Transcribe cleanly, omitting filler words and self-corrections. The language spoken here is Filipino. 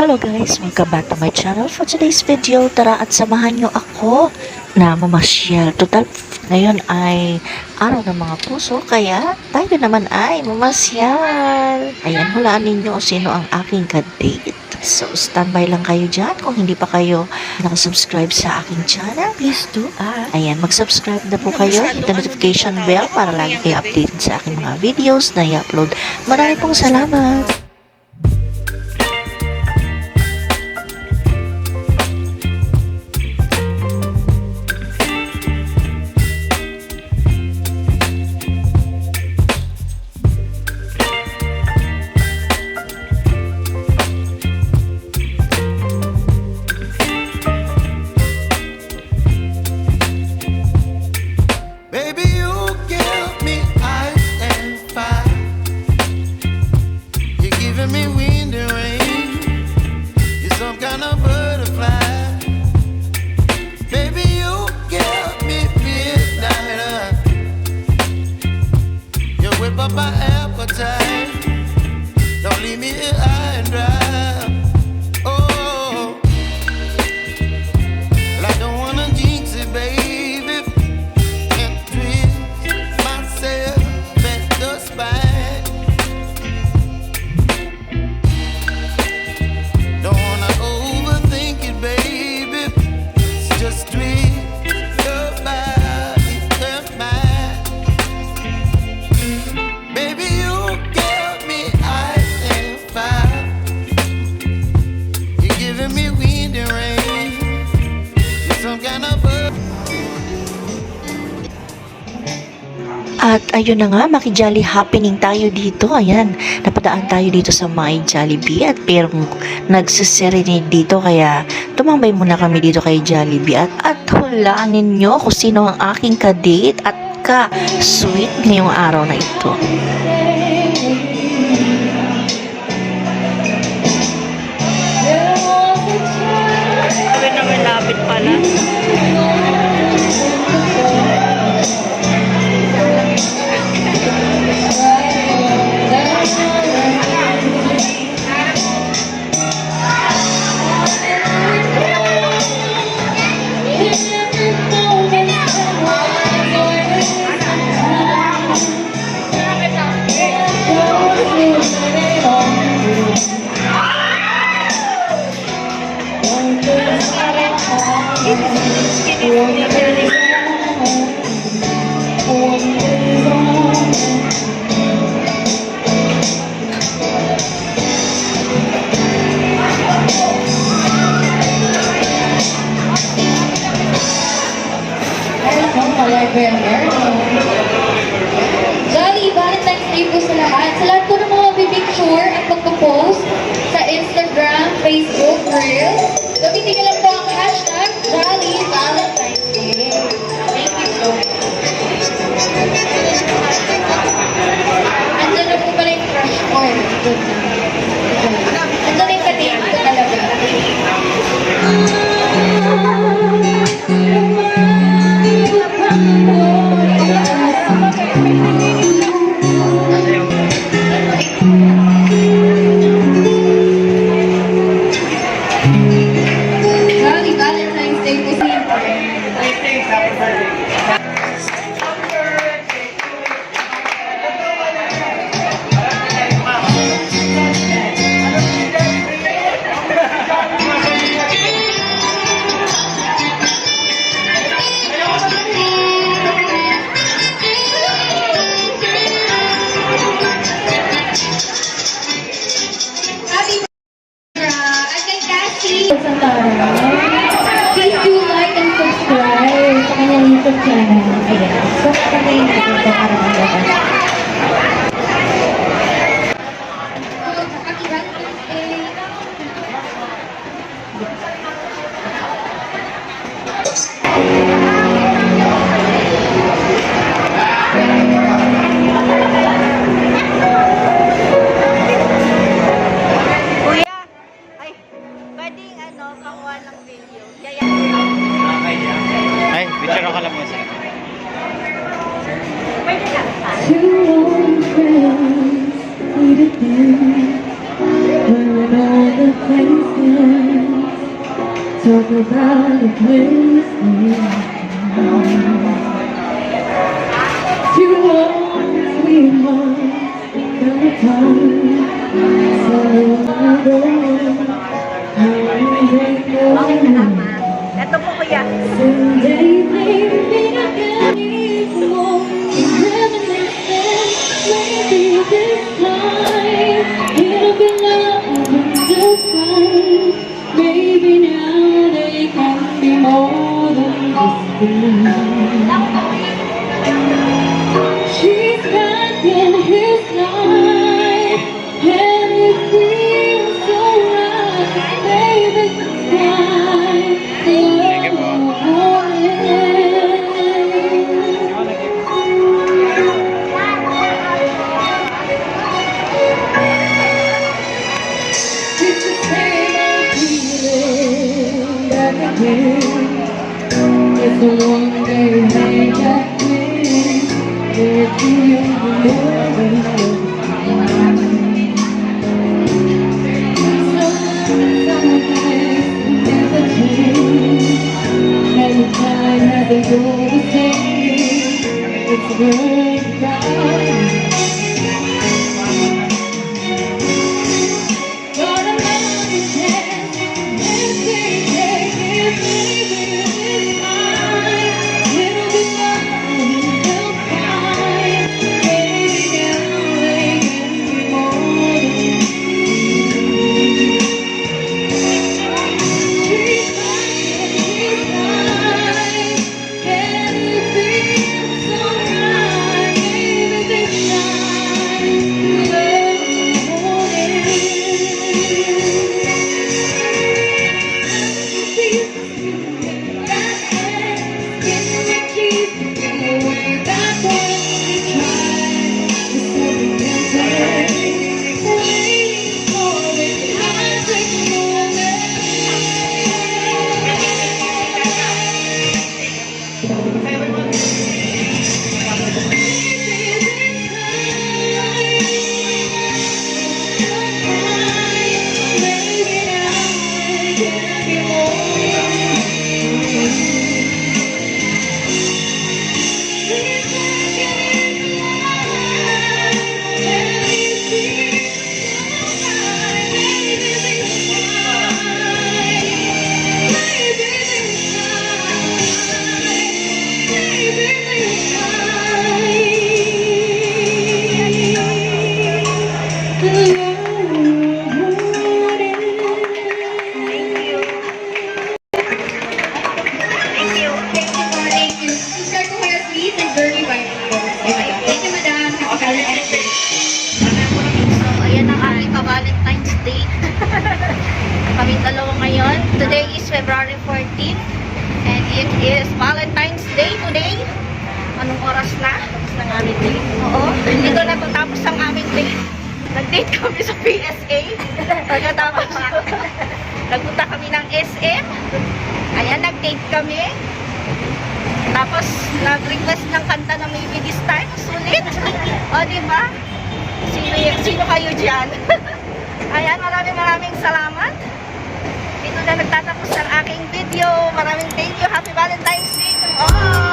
Hello guys! Welcome back to my channel. For today's video, tara at samahan nyo ako na mamasyal. Total, ngayon ay araw ng mga puso, kaya tayo naman ay mamasyal. Ayan, hulaan ninyo sino ang aking kadate. So, standby lang kayo dyan. Kung hindi pa kayo nakasubscribe sa aking channel, please do. Ayan, mag-subscribe na po kayo. Hit the notification bell para lagi kayo updated sa aking mga videos na i-upload. Maraming pong salamat! Me wind and rain, you're some kind of butterfly. Baby, you give me midnight. You whip up my appetite. Don't leave me here high and dry. Oh, well, I don't wanna jinx it, baby, and twist myself at the spine. At ayun na nga, maki-jolly happening tayo dito. Ayan, napadaan tayo dito sa My Jollibee at merong nagsiserenade dito. Kaya tumambay muna kami dito kay Jollibee. At hulaan ninyo kung sino ang aking kadate at ka-sweet ngayong araw na ito. Sabi na may lapit pala. Jolly Valentine's Day po sa lahat. Sa lahat po ng mga pipicture at magpo-post sa Instagram, Facebook, Reels. Gamitin nyo lang po ang hashtag Jolly Valentine's Day. been when all the places talk about the places to ones we once fell apart. So I don't Ito po kuya. someday maybe I can need more. It never makes sense. Maybe this time it'll be love and just fine. Maybe now they can be more than just friends. She's back in his life, and it feels so right. Baby, it's time. It's the same old feeling back again. It's the one day hang back in. They're too young to know when some things never change. And the time hasn't grown the same. It's very bright. But another chance, and take it, baby, this time. It'll be fine, it'll fine. Baby, now they can be more than she's fine, and it feels so right. Baby, this time, Thank you. Thank you. Subscribe po kayo please and Bernie White. Thank you, madam. Happy Valentine's Day. So, ayan ang aming Valentine's Day. Kami dalawa ngayon. Today is February 14 and it is Valentine's Day today. Anong oras na? Tapos ng aming date. Oo. Dito na tapos ang aming date. Nag-date kami sa PSA. Pagkatapos nagpunta kami ng SM. Ayan, nag-date kami. Tapos, nag-request ng kanta na Maybe This Time. Sulit. O, diba? Sino kayo dyan? Ayan, maraming salamat. Dito na nagtatapos ang aking video. Maraming thank you. Happy Valentine's Day to all.